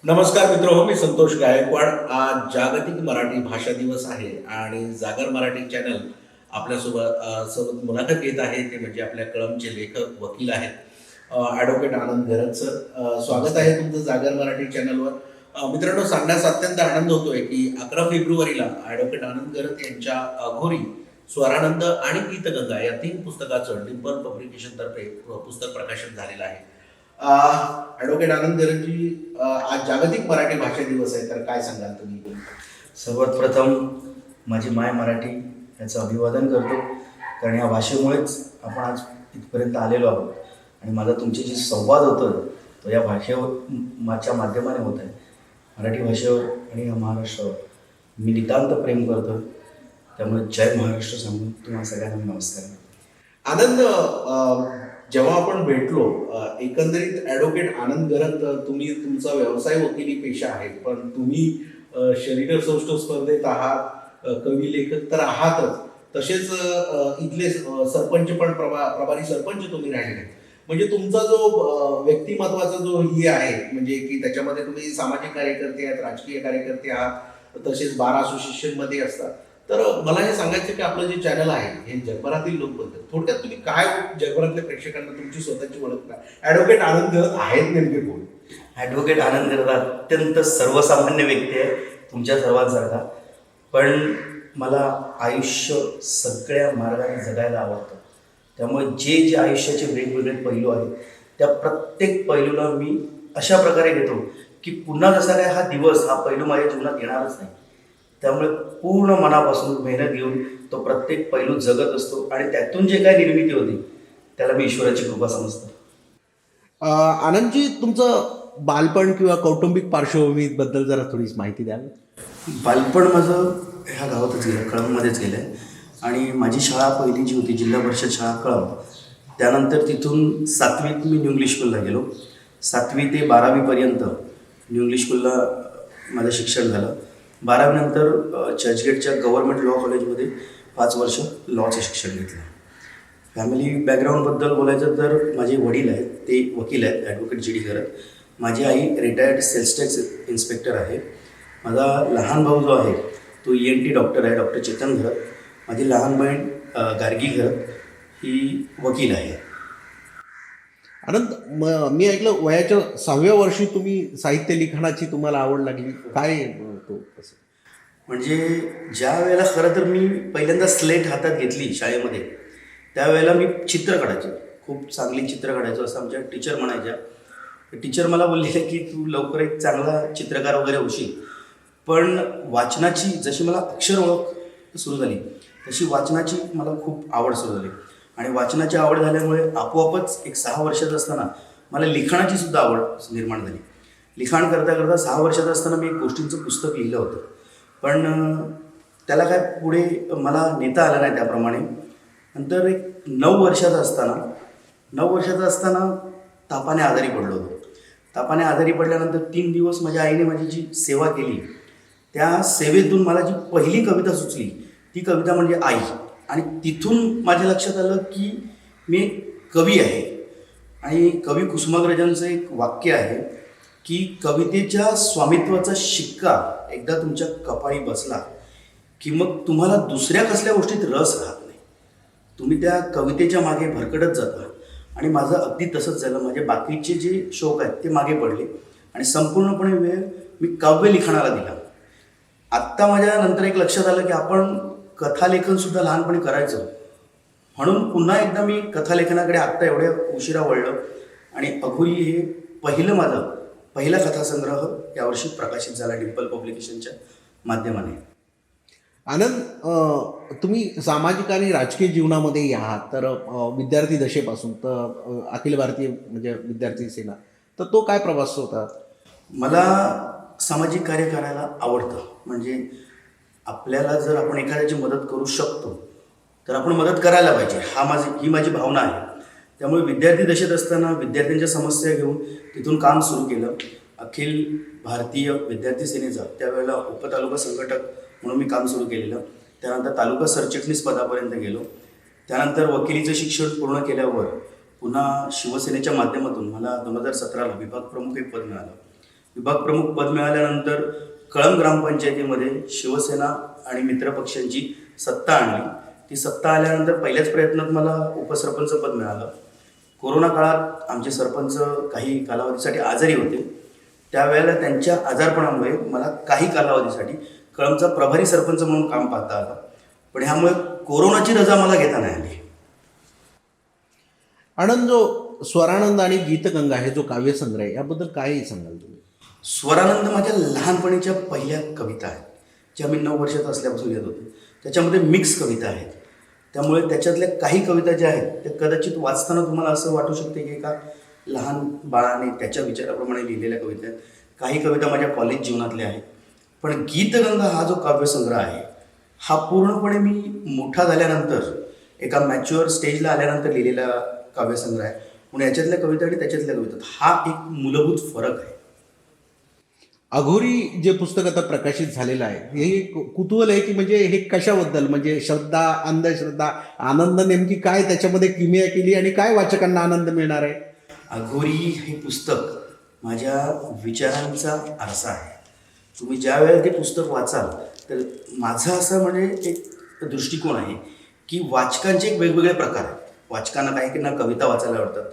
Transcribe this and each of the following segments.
नमस्कार मित्र मी संतोष गायकवाड. आज जागतिक मराठी भाषा दिवस आहे आणि जागर मराठी चॅनल सोबत मुलाखत घेत आहे. ते म्हणजे आपल्या कळमचे लेखक, वकील आहेत ॲडव्होकेट आनंद गरज सर. स्वागत आहे तुमचं जागर मराठी चॅनलवर. मित्रांनो, सांगण्यास अत्यंत आनंद होतोय की 11 फेब्रुवारीला ॲडव्होकेट आनंद गरज यांच्या अघोरी, स्वरानंद आणि गीतगंगा या 3 पुस्तकाचं डिंपल पब्लिकेशनतर्फे पुस्तक प्रकाशन झालेलं आहे. ॲडव्होकेट आनंद गरजजी, आज जागतिक मराठी भाषा दिवस आहे, तर काय सांगाल तुम्ही? सर्वात प्रथम माझी माय मराठी याचं अभिवादन करतो, कारण या भाषेमुळेच आपण आज इथपर्यंत आलेलो आहोत. आणि माझा तुमच्याशी संवाद होतो तो या भाषेच्या माध्यमाने होत आहे. मराठी भाषेवर आणि या महाराष्ट्रावर मी नितांत प्रेम करतो. त्यामुळे जय महाराष्ट्र सांगून तुम्हाला सगळ्यांना नमस्कार. आनंद, जेव्हा आपण भेटलो, एकंदरीत ॲडव्होकेट आनंद गरज, तुम्ही तुमचा व्यवसाय वकिली पेशा आहे, पण तुम्ही शरीर सौष्ठव स्पर्धेत आहात, कवी लेखक तर आहातच, तसेच इथले सरपंच पण प्रभारी सरपंच तुम्ही राहिले. म्हणजे तुमचा जो व्यक्तिमत्वाचा जो हे आहे, म्हणजे की त्याच्यामध्ये तुम्ही सामाजिक कार्यकर्ते आहात, राजकीय कार्यकर्ते आहात, तसेच बार असोसिएशनमध्ये असतात. तर मला हे सांगायचं की आपलं जे चॅनल आहे हे जगभरातील लोक बोलतात. थोडक्यात तुम्ही काय जगभरातल्या प्रेक्षकांना तुमची स्वतःची ओळख काय? ॲडव्होकेट आनंद गरज आहेत नेमके कोण? ॲडव्होकेट आनंद गरज अत्यंत सर्वसामान्य व्यक्ती आहे, तुमच्या सर्वांसारखा. पण मला आयुष्य सगळ्या मार्गाने जगायला आवडतं. त्यामुळे जे जे आयुष्याचे वेगवेगळे पैलू आहेत त्या प्रत्येक पैलूला मी अशा प्रकारे घेतो की पुन्हा जसा काय हा दिवस, हा पैलू माझ्या जीवनात येणारच नाही. त्यामुळे पूर्ण मनापासून मेहनत घेऊन तो प्रत्येक पैलू जगत असतो आणि त्यातून जे काय निर्मिती होती त्याला मी ईश्वराची कृपा समजतो. आनंदजी, तुमचं बालपण किंवा कौटुंबिक पार्श्वभूमीबद्दल जरा थोडीच माहिती द्याल? बालपण माझं ह्या गावातच गेलं, कळममध्येच गेलं आहे. आणि माझी शाळा पहिली जी होती जिल्हा परिषद शाळा कळम, त्यानंतर तिथून 7वीत मी न्यू इंग्लिश स्कूलला गेलो. 7वी ते 12वीपर्यंत न्यू इंग्लिश स्कूलला माझं शिक्षण झालं. 12वीनंतर चर्चगेटच्या गव्हर्नमेंट लॉ कॉलेजमध्ये 5 वर्ष लॉचं शिक्षण घेतलं. फॅमिली बॅकग्राऊंडबद्दल बोलायचं तर माझे वडील आहेत, ते वकील आहेत, ॲडव्होकेट जी डी गरज. माझी आई रिटायर्ड सेल्स टॅक्स इन्स्पेक्टर आहे. माझा लहान भाऊ जो आहे तो ENT डॉक्टर आहे, डॉक्टर चेतन गरज. माझी लहान बहीण गार्गी गरज ही वकील आहे. आनंद, मी ऐकलं वयाच्या 6व्या वर्षी तुम्ही साहित्य लिखाणाची तुम्हाला आवड लागली. काय तो कसं? म्हणजे ज्या वेळेला खरं तर मी पहिल्यांदा स्लेट हातात घेतली शाळेमध्ये, त्यावेळेला मी चित्र काढायचो, खूप चांगली चित्र काढायचो असं आमच्या टीचर म्हणायच्या. टीचर मला बोललेले की तू लवकर एक चांगला चित्रकार वगैरे होशील. पण वाचनाची जशी मला अक्षर ओळख सुरू झाली तशी वाचनाची मला खूप आवड सुरू झाली. आणि वाचनाची आवड झाल्यामुळे आपोआपच एक 6 वर्षाचं असताना मला लिखाणाची सुद्धा आवड निर्माण झाली. लिखाण करता करता 6 वर्षाचं असताना मी एक गोष्टींचं पुस्तक लिहिलं होतं, पण त्याला काय पुढे मला नेता आलं नाही त्याप्रमाणे. नंतर एक 9 वर्षाचा असताना तापाने आजारी पडलो होतो. तापाने आजारी पडल्यानंतर 3 दिवस माझ्या आईने माझी जी सेवा केली, त्या सेवेतून मला जी पहिली कविता सुचली ती कविता म्हणजे आई. आणि तिथून माझ्या लक्षात आलं की मी एक कवी आहे. आणि कवी कुसुमाग्रजांचं एक वाक्य आहे की कवितेच्या स्वामित्वाचा शिक्का एकदा तुमच्या कपाळी बसला की मग तुम्हाला दुसऱ्या कसल्या गोष्टीत रस राहत नाही, तुम्ही त्या कवितेच्या मागे भरकटत जाता. आणि माझं अगदी तसंच झालं. माझे बाकीचे जे शौक आहेत ते मागे पडले आणि संपूर्णपणे वेळ मी काव्य लिखाणाला दिला. आत्ता माझ्या नंतर एक लक्षात आलं की आपण कथालेखनसुद्धा लहानपणी करायचं, म्हणून पुन्हा एकदा मी कथालेखनाकडे आत्ता एवढ्या उशिरा वळलं. आणि अघोरी हे पहिला कथासंग्रह यावर्षी प्रकाशित झाला डिंपल पब्लिकेशनच्या माध्यमाने. आनंद, तुम्ही सामाजिक आणि राजकीय जीवनामध्ये आहात, तर विद्यार्थी दशेपासून तर अखिल भारतीय म्हणजे विद्यार्थी सेना, तर तो काय प्रवास होता? मला सामाजिक कार्य करायला आवडतं. म्हणजे आपल्याला जर आपण एखाद्याची मदत करू शकतो तर आपण मदत करायला पाहिजे, ही माझी भावना आहे. त्यामुळे विद्यार्थी दशेत असताना विद्यार्थ्यांच्या समस्या घेऊन तिथून काम सुरू केलं. अखिल भारतीय विद्यार्थी सेनेचा त्यावेळेला उपतालुका संघटक म्हणून मी काम सुरू केलेलं. त्यानंतर तालुका सरचिटणीस पदापर्यंत गेलो. त्यानंतर वकिलीचं शिक्षण पूर्ण केल्यावर पुन्हा शिवसेनेच्या माध्यमातून मला 2017ला विभाग प्रमुख एक पद मिळालं. विभाग प्रमुख पद मिळाल्यानंतर कळंब ग्रामपंचायतीमध्ये शिवसेना आणि मित्रपक्षांची सत्ता आणली. ती सत्ता आल्यानंतर पहिल्याच प्रयत्नात मला उपसरपंच पद मिळालं. कोरोना काळात आमचे सरपंच काही कालावधीसाठी आजारी होते. त्यावेळेला त्यांच्या आजारपणामुळे मला काही कालावधीसाठी कळंबचा प्रभारी सरपंच म्हणून काम पाहता आलं. पण ह्यामुळे कोरोनाची रजा मला घेता नाही आली. आनंद, जो स्वरानंद आणि गीतगंगा हे जो काव्यसंग्रह आहे याबद्दल काय सांगाल तुम्ही? स्वरानंद माझ्या लहानपणीच्या पहिल्या कविता आहेत, ज्या मी 9 वर्षाचा असल्यापासून येत होते. त्याच्यामध्ये मिक्स कविता आहेत. त्यामुळे त्याच्यातल्या काही कविता ज्या आहेत त्या कदाचित वाचताना तुम्हाला असं वाटू शकते की एका लहान बाळाने त्याच्या विचाराप्रमाणे लिहिलेल्या कविता आहेत. काही कविता माझ्या कॉलेज जीवनातल्या आहेत. पण गीतगंगा हा जो काव्यसंग्रह आहे हा पूर्णपणे मी मोठा झाल्यानंतर एका मॅच्युअर स्टेजला आल्यानंतर लिहिलेला काव्यसंग्रह आहे. म्हणून याच्यातल्या कविता आणि त्याच्यातल्या कविता हा एक मूलभूत फरक आहे. अघोरी जे पुस्तक आता प्रकाशित झालेलं आहे हे कुतूहल आहे की म्हणजे हे कशाबद्दल, म्हणजे श्रद्धा, अंधश्रद्धा, आनंद, नेमकी काय त्याच्यामध्ये किमया केली आणि काय वाचकांना आनंद मिळणार आहे? अघोरी हे पुस्तक माझ्या विचारांचा आरसा आहे. तुम्ही ज्या वेळेला ते पुस्तक वाचाल तर माझं असं म्हणजे एक दृष्टिकोन आहे की वाचकांचे एक वेगवेगळे प्रकार आहेत. वाचकांना काहींना कविता वाचायला आवडतात,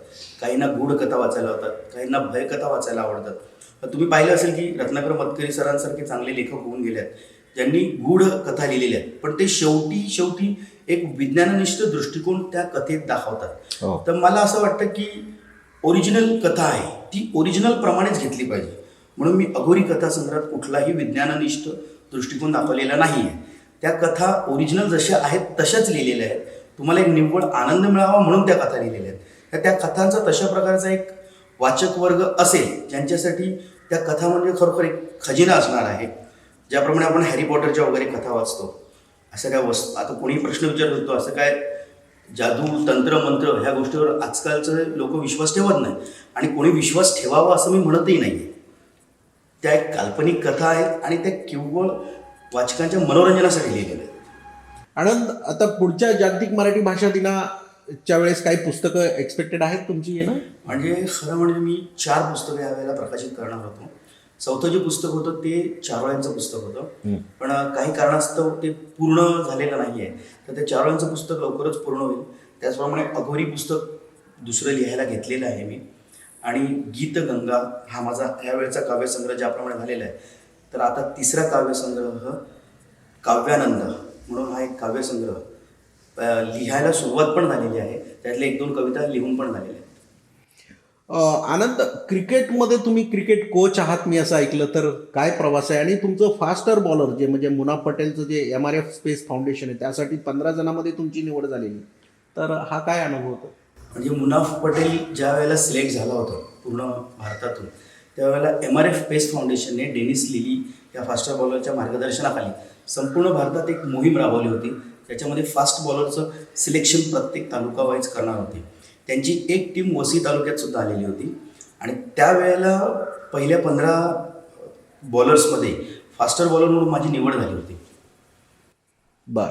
काहींना गूढकथा वाचायला आवडतात, काहींना भयकथा वाचायला आवडतात. तुम्ही पाहिलं असेल की रत्नाकर मतकरी सरांसारखे चांगले लेखक होऊन गेले आहेत ज्यांनी गूढ कथा लिहिलेल्या आहेत, पण ते शेवटी एक विज्ञाननिष्ठ दृष्टिकोन त्या कथेत दाखवतात. तर मला असं वाटतं की ओरिजिनल कथा आहे ती ओरिजिनल प्रमाणेच घेतली पाहिजे. म्हणून मी अघोरी कथा संग्रहात कुठलाही विज्ञाननिष्ठ दृष्टिकोन दाखवलेला नाही आहे. त्या कथा ओरिजिनल जशा आहेत तशाच लिहिलेल्या आहेत. तुम्हाला एक निव्वळ आनंद मिळावा म्हणून त्या कथा लिहिलेल्या आहेत. तर त्या कथांचा तशा प्रकारचा एक वाचक वर्ग असेल ज्यांच्यासाठी त्या कथा म्हणजे खरोखर एक खजिना असणार आहे. ज्याप्रमाणे आपण हॅरी पॉटरच्या वगैरे कथा वाचतो, असं काय आता कोणी प्रश्न विचारत होतो असं काय जादू, तंत्र, मंत्र ह्या गोष्टीवर आजकालचे लोक विश्वास ठेवत नाही आणि कोणी विश्वास ठेवावा असं मी म्हणतही नाही आहे. त्या एक काल्पनिक कथा आहेत आणि त्या केवळ वाचकांच्या मनोरंजनासाठी लिहिलेल्या आहेत. आनंद, आता पुढच्या जागतिक मराठी भाषा दिनाच्या वेळेस काही पुस्तकं एक्सपेक्टेड आहेत तुमची येणं? म्हणजे खरं म्हणजे मी 4 पुस्तकं यावेळेला प्रकाशित करणार होतो. 4थं जे पुस्तक होतं ते चारोळ्यांचं पुस्तक होतं, पण काही कारणास्तव ते पूर्ण झालेलं नाही आहे. तर ते चारोळ्यांचं पुस्तक लवकरच पूर्ण होईल. त्याचप्रमाणे अघोरी पुस्तक दुसरं लिहायला घेतलेलं आहे मी. आणि गीतगंगा हा माझा यावेळेचा काव्यसंग्रह ज्याप्रमाणे झालेला आहे, तर आता 3रा काव्यसंग्रह काव्यानंद म्हणून हा एक काव्यसंग्रह लिहायला सुरुवात पण झालेली आहे. त्यातल्या 1-2 कविता लिहून पण झालेल्या आहेत. आनंद, क्रिकेटमध्ये तुम्ही क्रिकेट कोच आहात मी असं ऐकलं, तर काय प्रवास आहे? आणि तुमचं फास्टर बॉलर जे म्हणजे मुनाफ पटेलचं जे MRF स्पेस फाउंडेशन आहे त्यासाठी 15 जणांमध्ये तुमची निवड झालेली, तर हा काय अनुभव होता? म्हणजे मुनाफ पटेल ज्या वेळेला सिलेक्ट झाला होता पूर्ण भारतातून, त्यावेळेला MRF स्पेस फाउंडेशनने डेनिस लिली या फास्टर बॉलरच्या मार्गदर्शनाखाली संपूर्ण भारतात एक मोहीम राबवली होती. त्याच्यामध्ये फास्ट बॉलरचं सिलेक्शन प्रत्येक तालुका वाईज करणार होते. त्यांची एक टीम वसई तालुक्यात सुद्धा आलेली होती आणि त्यावेळेला पहिल्या 15 बॉलर्समध्ये फास्टर बॉलर म्हणून माझी निवड झाली होती. बर.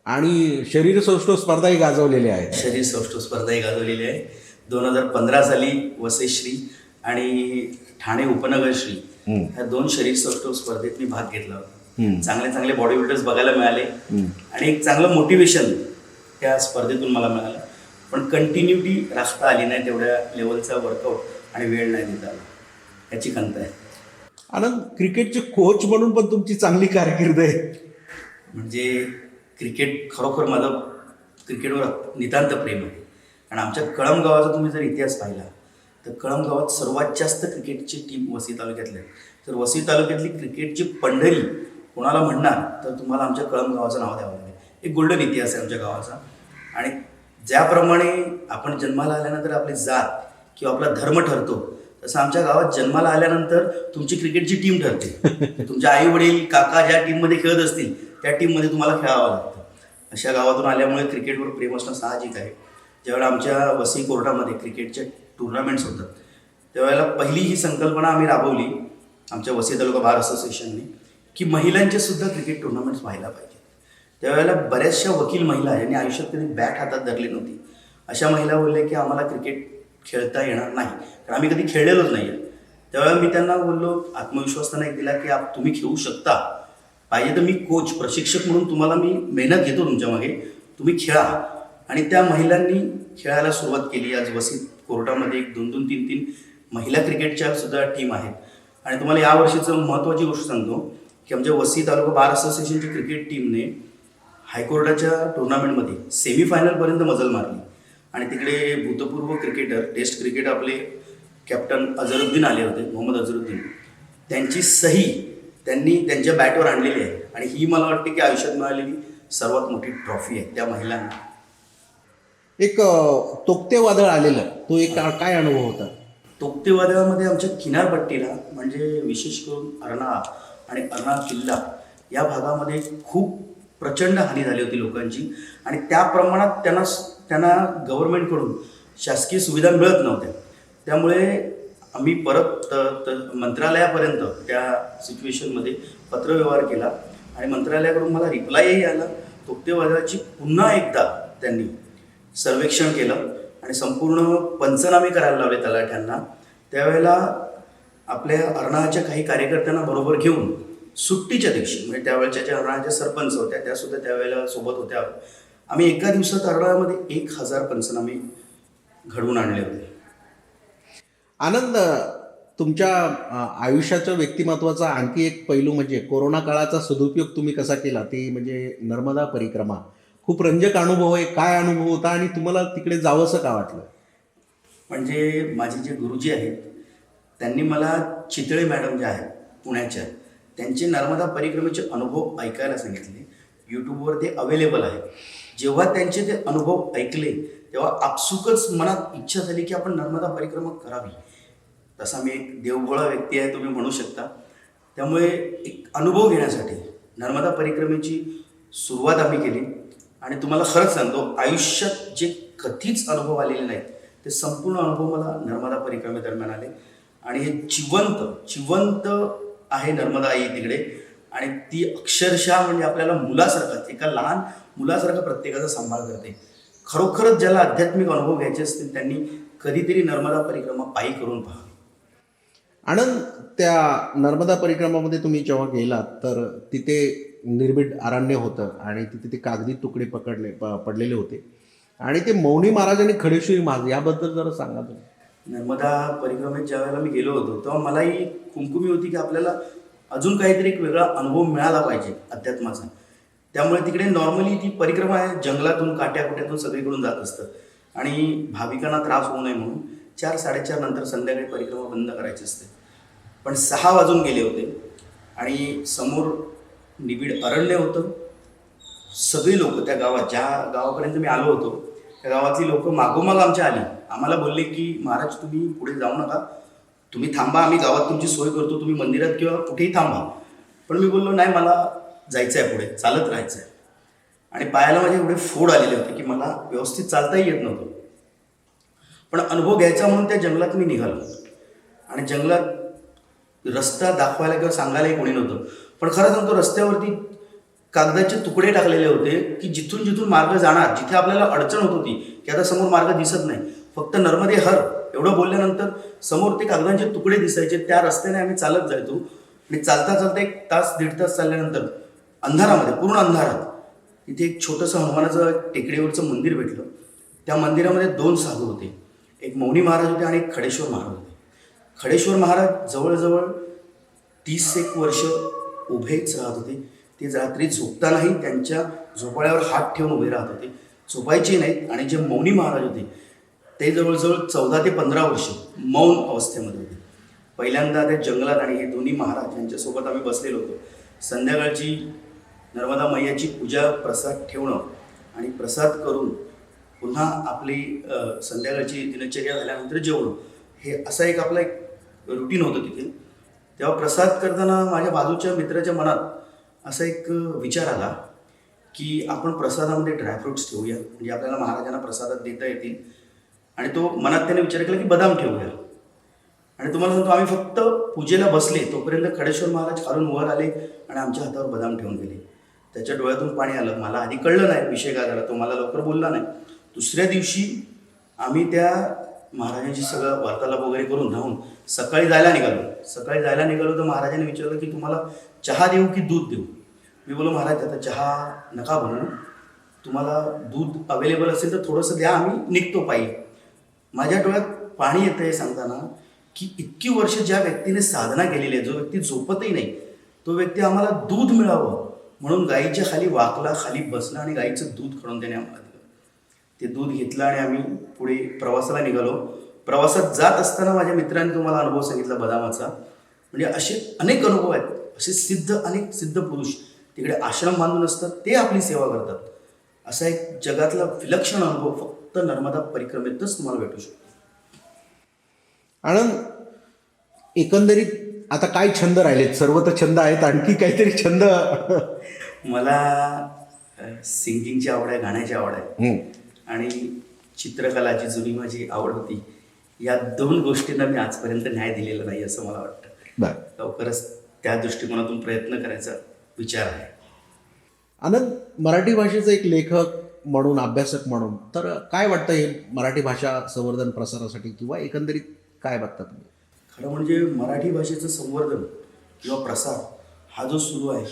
आणि शरीर सौष्ठव स्पर्धाही गाजवलेल्या आहेत. शरीर सौष्ठव स्पर्धाही गाजवलेली आहे. 2015 साली वसईश्री आणि ठाणे उपनगरश्री ह्या 2 शरीर सौष्ठव स्पर्धेत मी भाग घेतला होता. चांगले बॉडी बिल्डर्स बघायला मिळाले आणि एक चांगलं मोटिवेशन त्या स्पर्धेतून मला मिळालं. पण कंटिन्युटी राखता आली नाही, तेवढ्या लेवलचा वर्कआउट आणि वेळ नाही देता आला, याची खंत आहे. आनंद, क्रिकेटचे कोच म्हणून पण तुमची चांगली कारकीर्द आहे. म्हणजे क्रिकेट खरोखर माझं क्रिकेटवर नितांत प्रेम आहे. आणि आमच्या कळंब गावाचा तुम्ही जर इतिहास पाहिला तर कळंब गावात सर्वात जास्त क्रिकेटची टीम वसई तालुक्यातली आहे. तर वसई तालुक्यातली क्रिकेटची पंढरी कोणाला म्हणणार तर तुम्हाला आमच्या कळंब गावाचं नाव द्यावं लागेल. एक गोल्डन इतिहास आहे आमच्या गावाचा. आणि ज्याप्रमाणे आपण जन्माला आल्यानंतर आपली जात किंवा आपला धर्म ठरतो, तसं आमच्या गावात जन्माला आल्यानंतर तुमची क्रिकेटची टीम ठरते. तुमच्या आई वडील काका ज्या टीममध्ये खेळत असतील त्या टीममध्ये तुम्हाला खेळावं लागतं. अशा गावातून आल्यामुळे क्रिकेटवर प्रेम असणं साहजिक आहे. ज्यावेळेला आमच्या वसई कोर्टामध्ये क्रिकेटच्या टुर्नामेंट्स होतात त्यावेळेला पहिली ही संकल्पना आम्ही राबवली आमच्या वसई तालुका बार असोसिएशनने की महिलांचे सुद्धा क्रिकेट टुर्नामेंट्स व्हायला पाहिजेत. त्यावेळेला बऱ्याचशा वकील महिला यांनी आयुष्यात कधी बॅट हातात धरली नव्हती, अशा महिला बोलल्या की आम्हाला क्रिकेट खेळता येणार नाही, कारण आम्ही कधी खेळलेलोच नाही आहे. त्यावेळेला मी त्यांना बोललो, आत्मविश्वास त्यांना एक दिला की तुम्ही खेळू शकता, पाहिजे तर मी कोच प्रशिक्षक म्हणून तुम्हाला मी मेहनत घेतो तुमच्या मागे, तुम्ही खेळा. आणि त्या महिलांनी खेळायला सुरुवात केली. आज वसईत कोर्टामध्ये 2-2, 3-3 महिला क्रिकेटच्या सुद्धा टीम आहेत. आणि तुम्हाला यावर्षीचं महत्त्वाची गोष्ट सांगतो की आमच्या वसई तालुका बार असोसिएशनची क्रिकेट टीमने हायकोर्टाच्या टुर्नामेंटमध्ये सेमीफायनलपर्यंत मजल मारली. आणि तिकडे भूतपूर्व क्रिकेटर, टेस्ट क्रिकेट आपले कॅप्टन अझरुद्दीन आले होते, मोहम्मद अझरुद्दीन. त्यांची सही त्यांनी त्यांच्या बॅटवर आणलेली आहे. आणि ही मला वाटते की आयुष्यात मिळालेली सर्वात मोठी ट्रॉफी आहे त्या महिलांना. एक तोक्ते वादळ आलेलं, तो एक काय अनुभव होता? तोक्ते वादळामध्ये आमच्या किनारपट्टीला म्हणजे विशेष करून अर्नाळा आणि अर्नाळा किल्ला या भागामध्ये खूप प्रचंड हानी झाली होती लोकांची. आणि त्या प्रमाणात त्यांना गव्हर्नमेंटकडून शासकीय सुविधा मिळत नव्हत्या. त्यामुळे आम्ही परत मंत्रालयापर्यंत त्या सिच्युएशनमध्ये पत्रव्यवहार केला. आणि मंत्रालयाकडून मला रिप्लायही आला. तोक्ते वादळाची पुन्हा एकदा त्यांनी सर्वेक्षण केलं आणि संपूर्ण पंचनामे करायला लावले तलाठ्यांना. त्यावेळेला आपल्या अर्नाळ्याच्या काही कार्यकर्त्यांना बरोबर घेऊन सुट्टीच्या दिवशी, म्हणजे त्यावेळेच्या ज्या अर्नाळ्याच्या सरपंच होत्या त्यासुद्धा त्यावेळेला सोबत होत्या, आम्ही एका दिवसात अर्नाळ्यामध्ये 1000 पंचनामे घडवून आणले होते. आनंद, तुमच्या आयुष्याच्या व्यक्तिमत्वाचा आणखी एक पैलू म्हणजे कोरोना काळाचा सदुपयोग तुम्ही कसा केला, ते म्हणजे नर्मदा परिक्रमा. खूप रंजक अनुभव आहे. काय अनुभव होता आणि तुम्हाला तिकडे जावंसं का वाटलं? म्हणजे माझे जे गुरुजी आहेत त्यांनी मला, चितळे मॅडम ज्या आहेत पुण्याच्या, त्यांचे नर्मदा परिक्रमेचे अनुभव ऐकायला सांगितले. यूट्यूबवर ते अवेलेबल आहे. जेव्हा त्यांचे ते अनुभव ऐकले तेव्हा आपसुकच मनात इच्छा झाली की आपण नर्मदा परिक्रमा करावी. तसा मी एक देवभोळा व्यक्ती आहे, तुम्ही म्हणू शकता. त्यामुळे एक अनुभव घेण्यासाठी नर्मदा परिक्रमेची सुरुवात आम्ही केली. आणि तुम्हाला खरंच सांगतो, आयुष्यात जे कधीच अनुभव आलेले नाहीत ते संपूर्ण अनुभव मला नर्मदा परिक्रमेदरम्यान आले. आणि हे जिवंत आहे नर्मदा आई तिकडे. आणि ती अक्षरशः म्हणजे आपल्याला मुलासारखं, एका लहान मुलासारखं प्रत्येकाचा सांभाळ करते. खरोखरच ज्याला आध्यात्मिक अनुभव घ्यायचे असतील त्यांनी कधीतरी नर्मदा परिक्रमा पायी करून पाहावी. आनंद, त्या नर्मदा परिक्रमामध्ये तुम्ही जेव्हा गेलात तर तिथे निर्भीड अरण्य होतं आणि तिथे ते कागदी तुकडे पडलेले होते आणि ते मौनी महाराज आणि खडेश्वरी महाराज, याबद्दल जरा सांगा तुम्ही. नर्मदा परिक्रमेत ज्या वेळेला मी गेलो होतो तेव्हा मलाही कुमकुमी होती की आपल्याला अजून काहीतरी एक वेगळा अनुभव मिळाला पाहिजे अध्यात्माचा. त्यामुळे तिकडे नॉर्मली ती परिक्रमा आहे, जंगलातून काट्याकुट्यातून सगळीकडून जात असतं. आणि भाविकांना त्रास होऊ नये म्हणून 4-4:30 नंतर संध्याकाळी परिक्रमा बंद करायची असते. पण 6 वाजून गेले होते आणि समोर निबिड अरण्य होतं. सगळी लोक त्या गावात, ज्या गावापर्यंत मी आलो होतो त्या गावातली लोक मागोमाग आमच्या आली. आम्हाला बोलले की महाराज तुम्ही पुढे जाऊ नका, तुम्ही थांबा, आम्ही गावात तुमची सोय करतो, तुम्ही मंदिरात किंवा कुठेही थांबा. पण मी बोललो नाही, मला जायचं आहे, पुढे चालत राहायचं आहे. आणि पायाला माझे एवढे फोड आलेले होते की मला व्यवस्थित चालताही येत नव्हतं. पण अनुभव घ्यायचा म्हणून त्या जंगलात मी निघालो. आणि जंगलात रस्ता दाखवायला किंवा सांगायलाही कोणी नव्हतं. पण खरं सांगतो, रस्त्यावरती कागदाचे तुकडे टाकलेले होते की जिथून जिथून मार्ग जाणार, जिथे आपल्याला अडचण होत होती की आता समोर मार्ग दिसत नाही, फक्त नर्मदे हर एवढं बोलल्यानंतर समोर ते कागदांचे तुकडे दिसायचे. त्या रस्त्याने आम्ही चालत जायचो. आणि चालता 1 तास 1.5 तास चालल्यानंतर अंधारामध्ये, पूर्ण अंधारात, तिथे एक छोटंसं हनुमानाचं टेकडीवरचं मंदिर भेटलं. त्या मंदिरामध्ये 2 साधू होते, एक मौनी महाराज होते आणि एक खडेश्वर महाराज होते. खडेश्वर महाराज जवळजवळ 30-1 वर्ष उभेच राहत होते. ते रात्री झोपतानाही त्यांच्या झोपाळ्यावर हात ठेवून उभे राहत होते, झोपायचे नाहीत. आणि जे मौनी महाराज होते ते जवळजवळ 14 ते 15 वर्ष मौन अवस्थेमध्ये होते. पहिल्यांदा त्या जंगलात आणि हे दोन्ही महाराज यांच्यासोबत आम्ही बसलेलो होतो. संध्याकाळची नर्मदा मैयाची पूजा, प्रसाद ठेवणं आणि प्रसाद करून पुन्हा आपली संध्याकाळची दिनचर्या झाल्यानंतर जेवणं, हे असा एक आपला एक रुटीन होतं तिथे. तेव्हा प्रसाद करताना माझ्या बाजूच्या मित्राच्या मनात असा एक विचार आला की आपण प्रसादामध्ये ड्रायफ्रुट्स ठेवूया, म्हणजे आपल्याला महाराजांना प्रसादात देता येतील. आणि तो मनात त्याने विचार केला की बदाम ठेवूया. आणि तुम्हाला सांगतो, आम्ही फक्त पूजेला बसले तोपर्यंत खडेश्वर महाराज खालून वर आले आणि आमच्या हातावर बदाम ठेवून गेले. त्याच्या डोळ्यातून पाणी आलं. मला आधी कळलं नाही विषय काय झाला, तो मला लवकर बोलला नाही. दुसऱ्या दिवशी आम्ही त्या महाराजांची सगळं वार्तालाप वगैरे करून राहून सकाळी जायला निघालो तर महाराजांनी विचारलं की तुम्हाला चहा देऊ की दूध देऊ. मी बोललो महाराज आता चहा नका बनवू, तुम्हाला दूध अवेलेबल असेल तर थोडंसं द्या, आम्ही निघतो पायी. माझ्या डोळ्यात पाणी येतं हे सांगताना की इतकी वर्ष ज्या व्यक्तीने साधना केलेली आहे, जो व्यक्ती झोपतही नाही, तो व्यक्ती आम्हाला दूध मिळावं म्हणून गाईच्या खाली वाकला, खाली बसला आणि गाईचं दूध काढून त्याने आम्हाला दिलं. ते दूध घेतलं आणि आम्ही पुढे प्रवासाला निघालो. प्रवासात जात असताना माझ्या मित्रांनी तुम्हाला अनुभव सांगितला बदामाचा. म्हणजे असे अनेक अनुभव आहेत. असे अनेक सिद्ध पुरुष तिकडे आश्रम बांधून असतात, ते आपली सेवा करतात. असा एक जगातला विलक्षण अनुभव फक्त नर्मदा परिक्रमेतच तुम्हाला भेटू शकतो. आनंद, एकंदरीत आता काय छंद राहिलेत? सर्व तर छंद आहेत, आणखी काहीतरी छंद? मला सिंगिंगची आवड आहे, गाण्याची आवड आहे आणि चित्रकलाची जुनी माझी आवड होती. या 2 गोष्टींना मी आजपर्यंत न्याय दिलेला नाही असं मला वाटतं. लवकरच त्या दृष्टिकोनातून प्रयत्न करायचा विचार आहे. आनंद, मराठी भाषेचा एक लेखक म्हणून, अभ्यासक म्हणून, तर काय वाटतं हे मराठी भाषा संवर्धन प्रसारासाठी किंवा एकंदरीत काय बघता तुम्ही? खरं म्हणजे मराठी भाषेचं संवर्धन किंवा प्रसार हा जो सुरू आहे,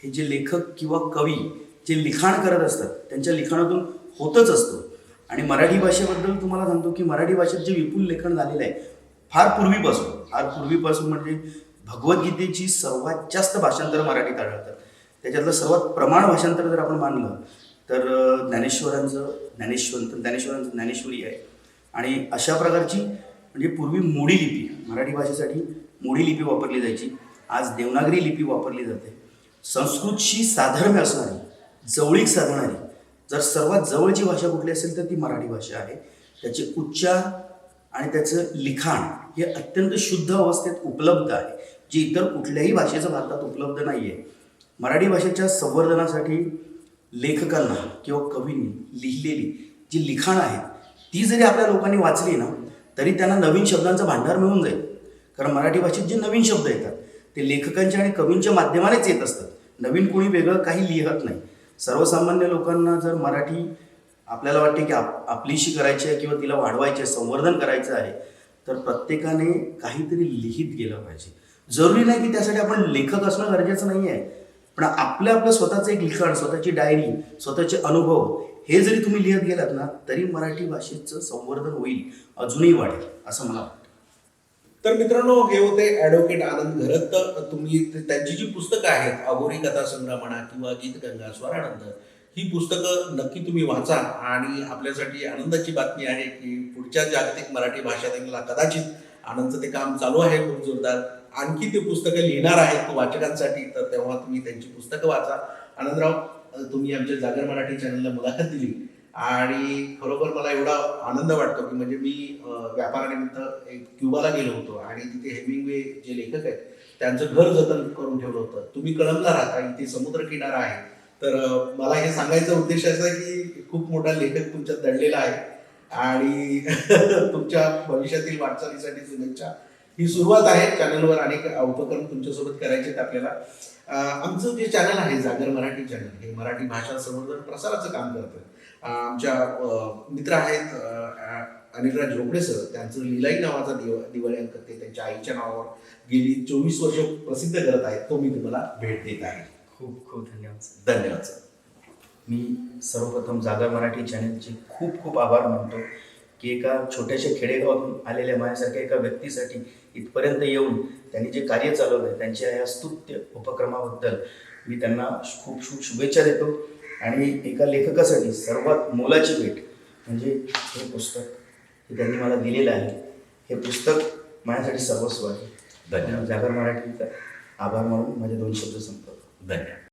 हे जे लेखक किंवा कवी जे लिखाण करत असतात त्यांच्या लिखाणातून होतच असतं. आणि मराठी भाषेबद्दल तुम्हाला सांगतो की मराठी भाषेत जे विपुल लेखन झालेलं आहे फार पूर्वीपासून म्हणजे भगवद्गीतेची सर्वात जास्त भाषांतर मराठीत आढळतात. त्याच्यातलं सर्वात प्रमाण भाषांतर जर आपण मानलं तर ज्ञानेश्वरांचं ज्ञानेश्वरी आहे. आणि अशा प्रकारची म्हणजे पूर्वी मोडी लिपी, मराठी भाषेसाठी मोडी लिपी वापरली जायची, आज देवनागरी लिपी वापरली जाते. संस्कृतशी साधर्म्य असणारी, जवळीक साधणारी जर सर्वात जवळची भाषा कुठली असेल तर ती मराठी भाषा आहे. त्याचे उच्चार आणि त्याचं लिखाण हे अत्यंत शुद्ध अवस्थेत उपलब्ध आहे, जे इतर कुठल्याही भाषेचं भारतात उपलब्ध नाही आहे. मराठी भाषेच्या संवर्धनासाठी लेखकांना किंवा कवींनी लिहिलेली जी लिखाणं आहेत ती जरी आपल्या लोकांनी वाचली ना तरी त्यांना नवीन शब्दांचा भांडार मिळून जाईल. कारण मराठी भाषेत जे नवीन शब्द येतात ते लेखकांच्या आणि कवींच्या माध्यमानेच येत असतात. नवीन कोणी वेगळं काही लिहत नाही. सर्वसामान्य लोकांना जर मराठी आपल्याला वाटते की आपलीशी करायची आहे किंवा तिला वाढवायची आहे, संवर्धन करायचं आहे, तर प्रत्येकाने काहीतरी लिहित गेलं पाहिजे. जरुरी नाही की त्यासाठी आपण लेखक असणं गरजेचं नाही आहे, पण आपलं स्वतःचं एक लिखाण, स्वतःची डायरी, स्वतःचे अनुभव हे जरी तुम्ही लिहत गेलात ना तरी मराठी भाषेचं संवर्धन होईल, अजूनही वाढेल असं मला वाटतं. तर मित्रांनो, हे होते ॲडव्होकेट आनंद घरत. तुम्ही त्यांची जी पुस्तकं आहेत, अघोरी कथा संग्रह म्हणा किंवा गीतगंगा, स्वरानंद, ही पुस्तकं नक्की तुम्ही वाचा. आणि आपल्यासाठी आनंदाची बातमी आहे की पुढच्या जागतिक मराठी भाषा दिनाला कदाचित आनंदचं ते काम चालू आहे खूप जोरदार. आणखी ते पुस्तकं लिहिणार आहेत वाचकांसाठी, तर तेव्हा तुम्ही त्यांची पुस्तकं वाचा. आनंदराव, तुम्ही आमच्या जागर मराठी चॅनलला मुलाखत दिली आणि खरोखर मला एवढा आनंद वाटतो की म्हणजे मी व्यापारानिमित्त एक क्युबाला गेलो होतो आणि तिथे हेमिंग्वे जे लेखक आहेत त्यांचं घर जतन करून ठेवलं होतं. तुम्ही कळंबला राहता, इथे समुद्रकिनारा आहे, तर मला हे सांगायचा उद्देश असा आहे की खूप मोठा लेखक तुमच्यात दडलेला आहे आणि तुमच्या भविष्यातील वाटचालीसाठी शुभेच्छा. ही सुरुवात आहे. चॅनलवर अनेक उपक्रम तुमच्यासोबत करायचे आहेत आपल्याला. आमचं जे चॅनल आहे जागर मराठी चॅनल, हे मराठी भाषा संवर्धन प्रसाराचं काम करतं. आमच्या मित्र आहेत अनिलराज झोपडे सर, त्यांचं लिलाई नावाचा दिवाळी अंक ते त्यांच्या आईच्या नावावर गेली 24 वर्ष प्रसिद्ध करत आहेत. तो मी तुम्हाला भेट देत आहे. खूप खूप धन्यवाद. धन्यवाद सर. मी सर्वप्रथम जागर मराठी चॅनलचे खूप खूप आभार मानतो की एका छोट्याशा खेडेगावातून आलेल्या माझ्यासारख्या एका व्यक्तीसाठी इथपर्यंत येऊन त्यांनी जे कार्य चालवलं आहे त्यांच्या या स्तुत्य उपक्रमाबद्दल मी त्यांना खूप खूप शुभेच्छा देतो. आणि एका लेखकासाठी सर्वात मोलाची भेट म्हणजे हे पुस्तक हे त्यांनी मला दिलेलं आहे. हे पुस्तक माझ्यासाठी सर्वस्व आहे. धन्यवाद. जागर मराठीचा आभार मानून माझे 2 शब्द संपवतो. धन्यवाद.